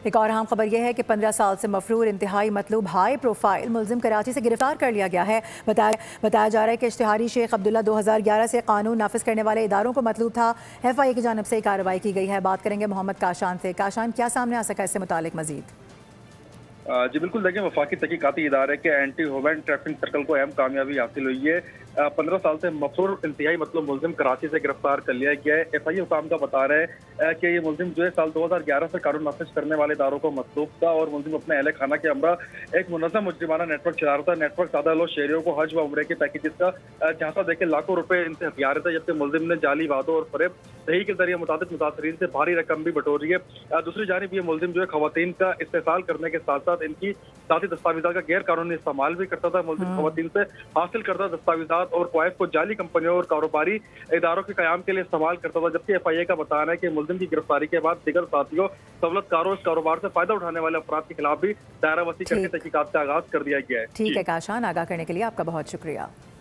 ایک اور اہم خبر یہ ہے کہ 15 سال سے مفرور انتہائی مطلوب ہائی پروفائل ملزم کراچی سے گرفتار کر لیا گیا ہے۔ بتایا جا رہا ہے کہ اشتہاری شیخ عبداللہ 2011 سے قانون نافذ کرنے والے اداروں کو مطلوب تھا۔ ایف آئی اے کی جانب سے کارروائی کی گئی ہے۔ بات کریں گے محمد کاشان سے۔ کاشان، کیا سامنے آ سکا اس سے متعلق مزید؟ جی بالکل، دیکھیں وفاقی تحقیقاتی ادارے کے اینٹی ہیومن ٹریفکنگ سرکل کو اہم کامیابی حاصل ہوئی ہے۔ 15 سال سے مفرور انتہائی مطلوب ملزم کراچی سے گرفتار کر لیا گیا ہے۔ ایف آئی اے حکام کا بتا رہے ہیں کہ یہ ملزم جو ہے سال 2011 سے قانون نافذ کرنے والے اداروں کو مطلوب تھا اور ملزم اپنے اہل خانہ کے ہمراہ ایک منظم مجرمانہ نیٹ ورک چلا رہا تھا۔ نیٹ ورک سادہ لوگ شہریوں کو حج و عمرے کے پیکیجز کا جھانسا دے کے لاکھوں روپے ان سے ہتھیار تھا، جبکہ ملزم نے جعلی وعدوں اور فریب صحیح کے ذریعے متعدد متاثرین سے بھاری رقم بھی بٹوری ہے۔ دوسری جانب یہ ملزم جو ہے خواتین کا استحصال کرنے کے ساتھ ساتھ ان کی ذاتی دستاویزات کا غیر قانونی استعمال بھی کرتا تھا۔ ملزم خواتین سے حاصل کردہ دستاویزات اور کوائف کو جعلی کمپنیوں اور کاروباری اداروں کے قیام کے لیے استعمال کرتا تھا، جبکہ ایف آئی اے کا بتانا ہے کہ ملزم کی گرفتاری کے بعد دیگر ساتھیوں سہولت کاروں اس کاروبار سے فائدہ اٹھانے والے افراد کے خلاف بھی دائرہ وسیع کر کے تحقیقات کا آغاز کر دیا گیا ہے۔ ٹھیک ہے کاشان، آگاہ کرنے کے لیے آپ کا بہت شکریہ۔